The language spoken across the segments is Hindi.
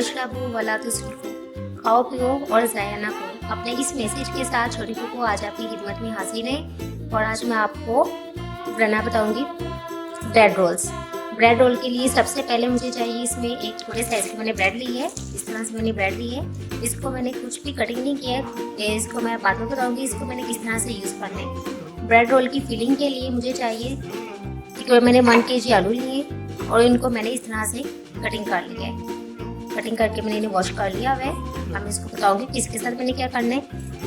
वशरबू वला तुस्रिफू, खाओ पियो और ज़ाया ना करो। अपने इस मैसेज के साथ छोटी कुकू आज आपकी खिदमत में हाजिर है और आज मैं आपको बनाना बताऊंगी ब्रेड रोल्स। ब्रेड रोल के लिए सबसे पहले मुझे चाहिए, इसमें एक छोटे साइज की मैंने ब्रेड ली है। इस तरह से मैंने ब्रेड ली है। इसको मैंने कुछ भी कटिंग नहीं किया है, इसको मैं बाद में बताऊंगी इसको मैंने किस तरह से यूज़ करना है। ब्रेड रोल की फिलिंग के लिए मुझे चाहिए कि मैंने 1 kg आलू लिए और इनको मैंने इस तरह से कटिंग कर लिया है। कटिंग करके मैंने इन्हें वॉश कर लिया हुआ है। अब मैं इसको बताऊंगी किसके साथ मैंने क्या करना है।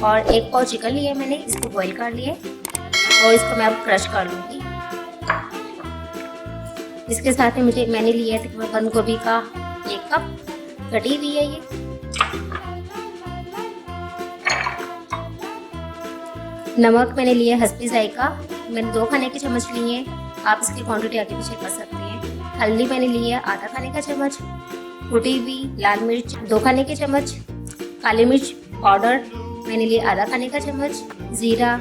और 1 पाव चिकन लिया मैंने, इसको बॉईल कर लिया और इसको मैं अब क्रश कर लूँगी। इसके साथ में मैंने लिया है बंद गोभी का 1 कप, कटी हुई है ये। नमक मैंने लिया हस्बी जायका, मैंने 2 खाने के चम्मच लिए हैं। आप इसकी क्वांटिटी आगे पीछे कर सकते हैं। हल्दी मैंने लिया है आधा खाने का चम्मच, कुटी हुई लाल मिर्च 2 खाने के चम्मच, काली मिर्च पाउडर मैंने लिया आधा खाने का चम्मच, जीरा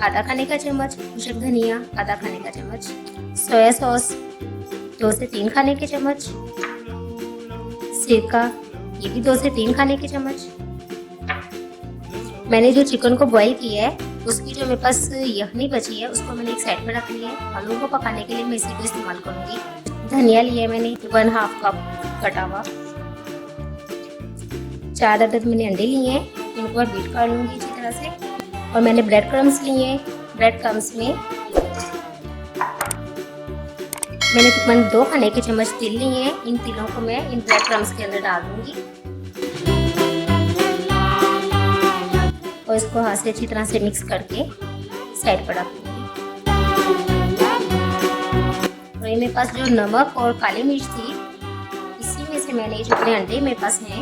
आधा खाने का चम्मच, खुशक धनिया आधा खाने का चम्मच, सोया सॉस 2 से 3 खाने के चम्मच, सिरका ये भी 2 से 3 खाने के चम्मच। मैंने जो चिकन को बॉईल किया है उसकी जो मेरे पास यखनी बची है उसको मैंने एक साइड पर रख लिया है। आलू को पकाने के लिए मैं इसी को इस्तेमाल करूँगी। धनिया लिया है मैंने 1/2 कप कटा हुआ। 4 अदद मैंने अंडे लिए हैं, इनको मैं बीट कर लूँगी अच्छी तरह से। और मैंने ब्रेड क्रम्स लिए हैं। ब्रेड क्रम्स में मैंने तकरीबन 2 खाने के चम्मच तिल लिए हैं। इन तिलों को मैं इन ब्रेड क्रम्स के अंदर डाल दूँगी और इसको हाथ से अच्छी तरह से मिक्स करके साइड पर रख दूँगी। और ये मेरे पास जो नमक और काली मिर्च थी, इसी में से मैंने जो अपने अंडे मेरे पास हैं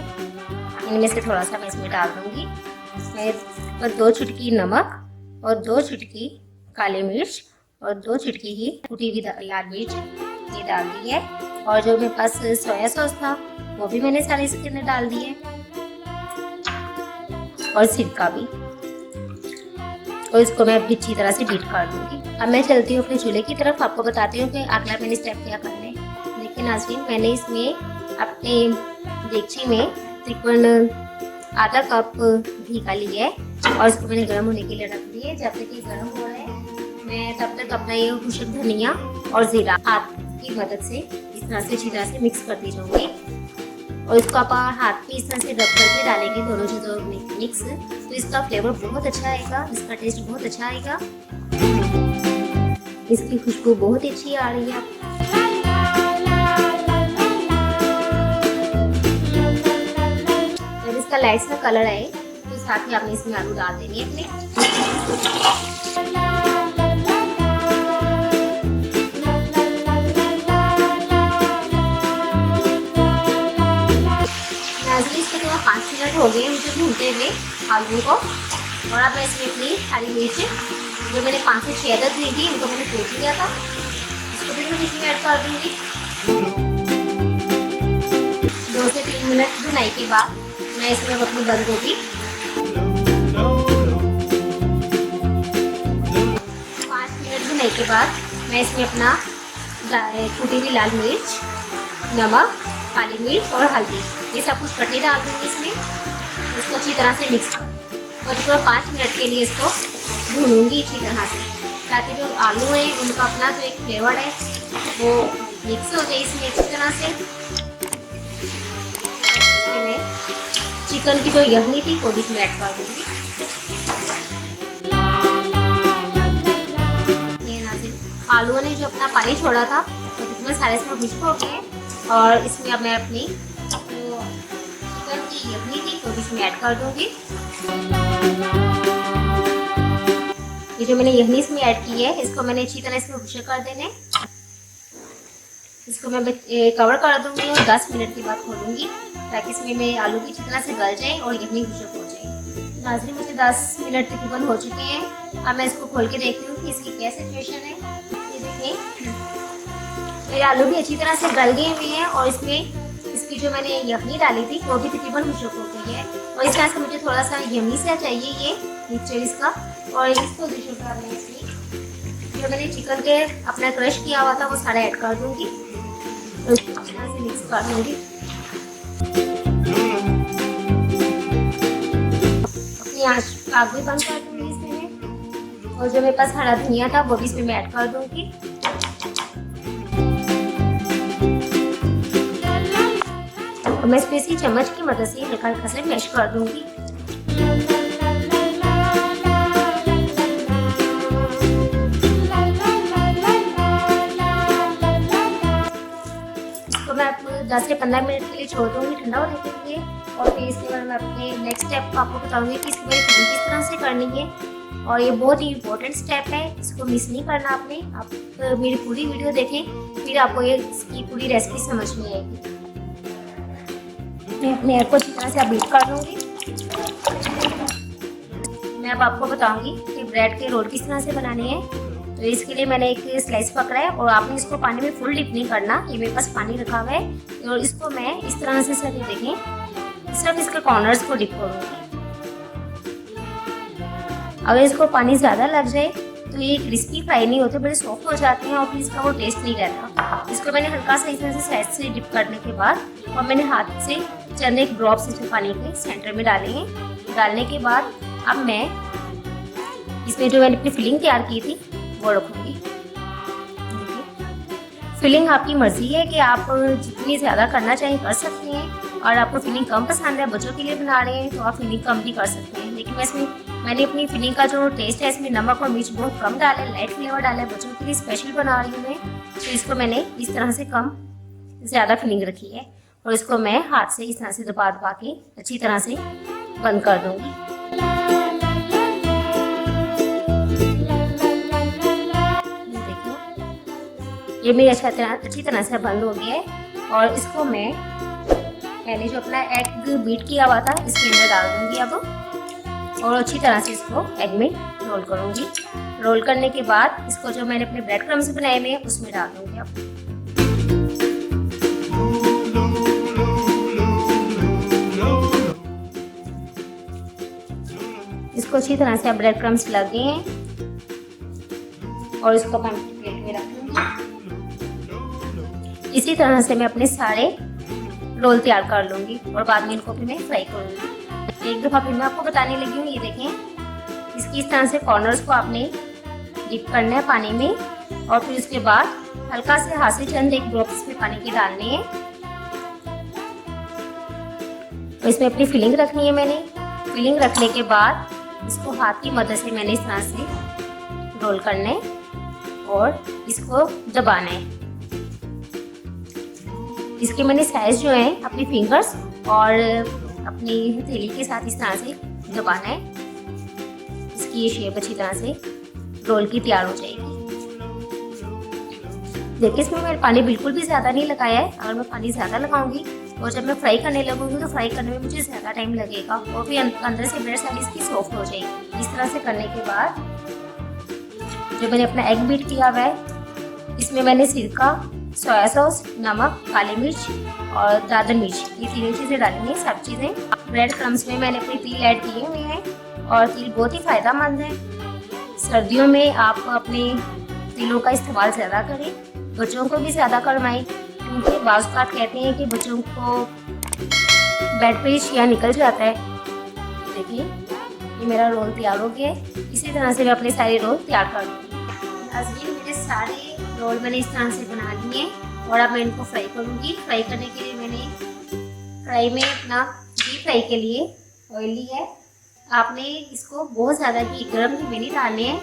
इनमें से थोड़ा सा मैं इसमें डाल दूँगी। मैं 2 चुटकी नमक और 2 चुटकी काली मिर्च और 2 चुटकी ही कुटी हुई लाल मिर्च ये डाल दी है। और जो मेरे पास सोया सॉस था वो भी मैंने सारे इसके अंदर डाल दिए और सिरका भी। और इसको मैं अच्छी तरह से बीट कर दूंगी। अब मैं चलती हूँ अपने चूल्हे की तरफ, आपको बताती हूँ कि अगला मैंने स्टेप क्या करना है। लेकिन नाज़रीन, मैंने इसमें अपने देगची में तकरीबन आधा कप घी का लिया है और इसको मैंने गर्म होने के लिए रख दिया है। जब तक ये गर्म हो रहा है मैं तब तक अपना ये खुशक धनिया और जीरा हाथ की मदद से इस तरह से अच्छी तरह से मिक्स करती जाऊँगी। और इसको आप हाथ पे इस तरह से रब करके डालेंगे दोनों चीज़ों में मिक्स, तो इसका फ्लेवर बहुत अच्छा आएगा, इसका टेस्ट बहुत अच्छा आएगा, इसकी खुशबू बहुत ही अच्छी आ रही है। जब इसका लाइट सा कलर आए तो साथ ही आपने इसमें आलू डाल देनी है अपने। इसको थोड़ा 5 मिनट हो गए मुझे भूनते हुए आलू को। और अब मैं इसमें अपनी हरी मिर्च जो मैंने 5 से 6 अदद ली थी इनको मैंने कूट लिया था, इसको भी मैं इसमें ऐड कर दूँगी। 2 से 3 मिनट भुनाई के बाद मैं इसमें अपनी बंद गोभी 5 मिनट भुनाई के बाद मैं इसमें अपना कुटी हुई लाल मिर्च, नमक, काली मिर्च और हल्दी ये सब कुछ कटे डाल दूँगी इसमें। इसको अच्छी तरह से मिक्स और इसको 5 मिनट के लिए इसको भूनूंगी अच्छी तरह से, ताकि जो आलू है उनका अपना जो एक फ्लेवर है वो मिक्स हो जाए इसमें अच्छी तरह से। मैं चिकन की जो यखनी थी वो भी इसमें ऐड कर दूँगी। ये नाज़रीन, आलू ने जो अपना पानी छोड़ा था तो इसमें सारे इसमें मिक्स हो गए और इसमें अब मैं अपनी जो चिकन की यखनी थी वो भी इसमें ऐड कर दूँगी। ये जो मैंने यखनी इसमें ऐड की है इसको मैंने अच्छी तरह इसमें खुशक कर देने। इसको मैं कवर कर दूँगी और 10 मिनट के बाद खोलूँगी ताकि इसमें मैं आलू की अच्छी तरह से गल जाए और यखनी खुशक हो जाए। नाज़रीन, मुझे 10 मिनट तकरीबन हो चुके हैं। अब मैं इसको खोल के देखती हूँ कि इसकी क्या सिचुएशन है। ये देखिए मेरे आलू भी अच्छी तरह से गल गए हुए हैं और इसमें इसकी जो मैंने यखनी डाली थी वो भी तकरीबन खुशक हो गई है। और इस तरह से मुझे थोड़ा सा यमी सा चाहिए ये मिक्सचर इसका। और इस पोजीशन पर मैं इसमें जो मैंने चिकन के अपना क्रश किया हुआ था वो सारा ऐड कर दूँगी और इस तरह से मिक्स कर दूँगी। आँच आग भी बंद कर दूँगी इसमें। और जो मेरे पास हरा धनिया था वो भी इसमें मैं ऐड कर दूँगी। और मैं इसमें इसी चम्मच की मदद से हल्का हल्का से मैश कर दूँगी। इसको मैं 10 से 15 मिनट के लिए छोड़ दूँगी ठंडा होने के लिए। और फिर इसके बाद मैं अपने नेक्स्ट स्टेप आपको बताऊँगी कि इसकी फिलिंग किस तरह से करनी है। और ये बहुत ही इम्पोर्टेंट स्टेप है, इसको मिस नहीं करना आपने। आप मेरी पूरी वीडियो देखें, फिर आपको ये इसकी पूरी रेसिपी समझ में आएगी। मैं अपने एग को अच्छी तरह से अब बीट कर लूँगी। मैं अब आपको बताऊँगी कि ब्रेड के रोल किस तरह से बनाने हैं। तो इसके लिए मैंने एक स्लाइस पकड़ा है और आपने इसको पानी में फुल डिप नहीं करना। ये मेरे पास पानी रखा हुआ है और इसको मैं इस तरह से सर देखें सिर्फ इसके कॉर्नर्स को डिप करूँगी। अगर इसको पानी ज़्यादा लग जाए तो ये क्रिस्पी फ्राई नहीं होते, बड़े सॉफ्ट हो जाते हैं और फिर इसका वो टेस्ट नहीं रहता। इसको मैंने हल्का सा इस तरह से साइड से डिप करने के बाद और मैंने हाथ से चंद एक ड्रॉप्स इसमें पानी के सेंटर में डाले हैं। डालने के बाद अब मैं इसमें जो मैंने अपनी फिलिंग तैयार की थी वो रखूँगी। फिलिंग आपकी मर्जी है कि आप जितनी ज़्यादा करना चाहें कर सकते हैं। और आपको फिलिंग कम पसंद है, बच्चों के लिए बना रहे हैं तो आप फिलिंग कम भी कर सकते हैं। लेकिन मैंने अपनी फिलिंग का जो टेस्ट है इसमें नमक और मिर्च बहुत कम डाला है, लाइट फ्लेवर डाला है, बच्चों के लिए स्पेशल बना रही हूँ मैं। तो इसको मैंने इस तरह से कम ज़्यादा फिलिंग रखी है और इसको मैं हाथ से इस तरह से दबा के अच्छी तरह से बंद कर दूँगी। ये मेरी अच्छी तरह से बंद हो गया है। और इसको मैं पहले जो अपना एग बीट किया हुआ था इसके अंदर डाल दूंगी अब और अच्छी तरह से इसको एग में रोल करूंगी। रोल करने के बाद इसको जो मैंने अपने ब्रेड क्रम्स बनाए हुए हैं उसमें डाल दूंगी अब। इसको अच्छी तरह से अब ब्रेड क्रम्स लगे हैं और इसको मैं प्लेट में रखूंगी। इसी तरह से मैं अपने सारे रोल तैयार कर लूँगी और बाद में इनको भी मैं फ्राई करूँगी। एक दफ़ा फिर मैं आपको बताने लगी हूँ। ये देखें, इसकी इस तरह से कॉर्नर्स को आपने डिप करना है पानी में और फिर उसके बाद हल्का से हाथ से चंद एक ड्रॉप्स में पानी के डालने हैं। तो इसमें अपनी फिलिंग रखनी है। मैंने फिलिंग रखने के बाद इसको हाथ की मदद से मैंने इस तरह से रोल करना है और इसको दबाना है। इसके मैंने साइज जो है अपनी फिंगर्स और अपनी हथेली के साथ इस तरह से दबाना है। इसकी ये शेप अच्छी तरह से रोल की तैयार हो जाएगी। देखिए इसमें मैंने पानी बिल्कुल भी ज़्यादा नहीं लगाया है। अगर मैं पानी ज़्यादा लगाऊंगी और जब मैं फ्राई करने लगूंगी तो फ्राई करने में मुझे ज़्यादा टाइम लगेगा और फिर अंदर से ब्रेड सारी इसकी सॉफ्ट हो जाएगी। इस तरह से करने के बाद जो मैंने अपना एग बीट किया हुआ है इसमें मैंने सिरका, सोया सॉस, नमक, काली मिर्च और दादर मिर्च ये तीनों चीज़ें डाली हैं। सब चीज़ें ब्रेड क्रम्स में मैंने अपने तिल ऐड किए हुए हैं और तिल बहुत ही फ़ायदेमंद है। सर्दियों में आप अपने तिलों का इस्तेमाल ज़्यादा करें, बच्चों को भी ज़्यादा करवाएं क्योंकि बाज़ बात कहते हैं कि बच्चों को बेड पे शिया निकल जाता है। देखिए ये मेरा रोल तैयार हो गया है। इसी तरह से मैं अपने सारे रोल तैयार कर लूँगी। नाज़रीन मेरे सारे रोल मैंने इस तरह से बना लिए हैं और अब मैं इनको फ्राई करूँगी। फ्राई करने के लिए मैंने फ्राई में अपना डीप फ्राई के लिए ऑयल लिया है। आपने इसको बहुत ज़्यादा घी गर्म घी में नहीं डालने हैं,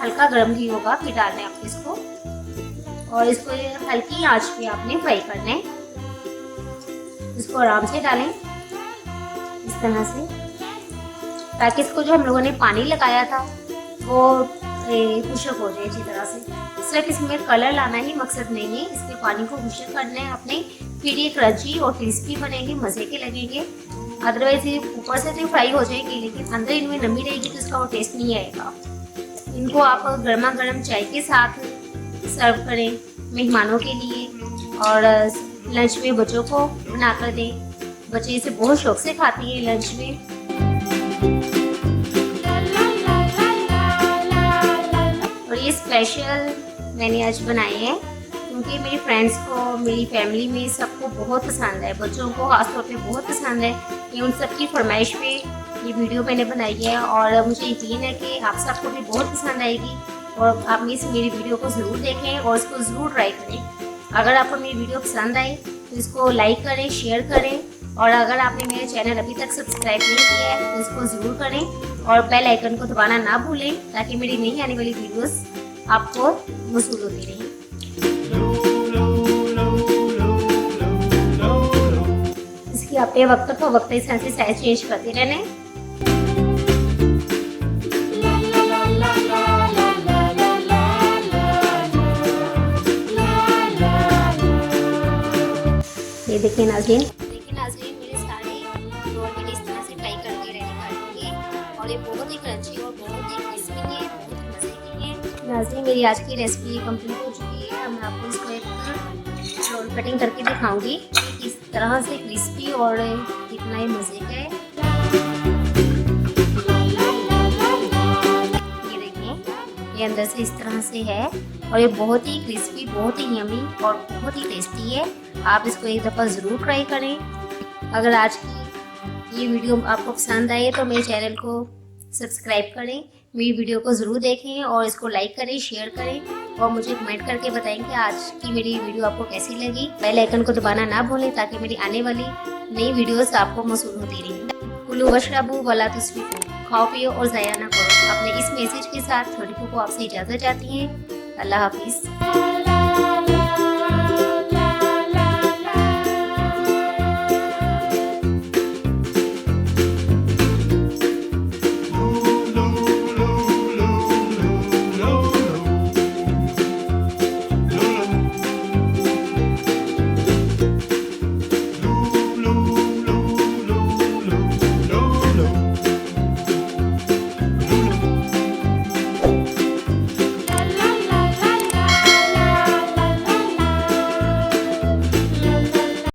हल्का गर्म घी होगा फिर डालना है आपको इसको और इसको हल्की आंच पे आपने फ्राई करना है। इसको आराम से डालें इस तरह से ताकि इसको जो हम लोगों ने पानी लगाया था वो खुशक हो जाए अच्छी तरह से। सिर्फ इसमें कलर लाना ही मकसद नहीं है, इसके पानी को खुशक करना है आपने। फिर ये क्रंची और क्रिस्पी बनेंगे, मज़े के लगेंगे। अदरवाइज ये ऊपर से तो फ्राई हो जाएगी लेकिन अंदर इनमें नमी रहेगी तो इसका वो टेस्ट नहीं आएगा। इनको आप गर्मा गर्म चाय के साथ सर्व करें मेहमानों के लिए और लंच में बच्चों को बना कर दें। बच्चे इसे बहुत शौक से खाते हैं लंच में। और ये स्पेशल मैंने आज बनाए हैं क्योंकि मेरी फ्रेंड्स को, मेरी फैमिली में सबको बहुत पसंद है, बच्चों को खासतौर पे बहुत पसंद है। ये उन सबकी फरमाइश पे ये वीडियो मैंने बनाई है और मुझे यकीन है कि आप सबको भी बहुत पसंद आएगी और आप मेरी वीडियो को ज़रूर देखें और इसको ज़रूर ट्राई करें। अगर आपको मेरी वीडियो पसंद आई तो इसको लाइक करें, शेयर करें और अगर आपने मेरे चैनल अभी तक सब्सक्राइब नहीं किया है तो इसको ज़रूर करें और बेल आइकन को दबाना ना भूलें ताकि मेरी नई आने वाली वीडियोस आपको मौसूल होती रहें। इसकी अपने वक्त को वक्त इस तरह से साइज चेंज करते रहना है। ये देखिए नाज़रीन, मेरे सारे रोल मैंने इस तरह से फ्राई करके रेडी कर दिए और ये बहुत ही क्रंची और बहुत ही क्रिस्पी है, बहुत ही मज़े की है। नाज़रीन, मेरी आज की रेसिपी कंप्लीट हो चुकी है। अब मैं आपको इसको एक रोल कटिंग करके दिखाऊंगी कि किस तरह से क्रिस्पी और कितना ही मज़े का है। ये देखिए, ये अंदर से इस तरह से है और ये बहुत ही क्रिस्पी, बहुत ही यमी और बहुत ही टेस्टी है। आप इसको एक दफ़ा ज़रूर ट्राई करें। अगर आज की ये वीडियो आपको पसंद आए तो मेरे चैनल को सब्सक्राइब करें, मेरी वीडियो को ज़रूर देखें और इसको लाइक करें, शेयर करें और मुझे कमेंट करके बताएं कि आज की मेरी वीडियो आपको कैसी लगी। बेल आइकन को दबाना ना भूलें ताकि मेरी आने वाली नई वीडियोस आपको मौसूल होती रहें। कुलू वशरबू वला तुस्रिफू, खाओ पियो और ज़ाया ना करो। अपने इस मैसेज के साथ छोटी फूफू आपसे इजाज़त चाहती हैं। अल्लाह हाफिज़।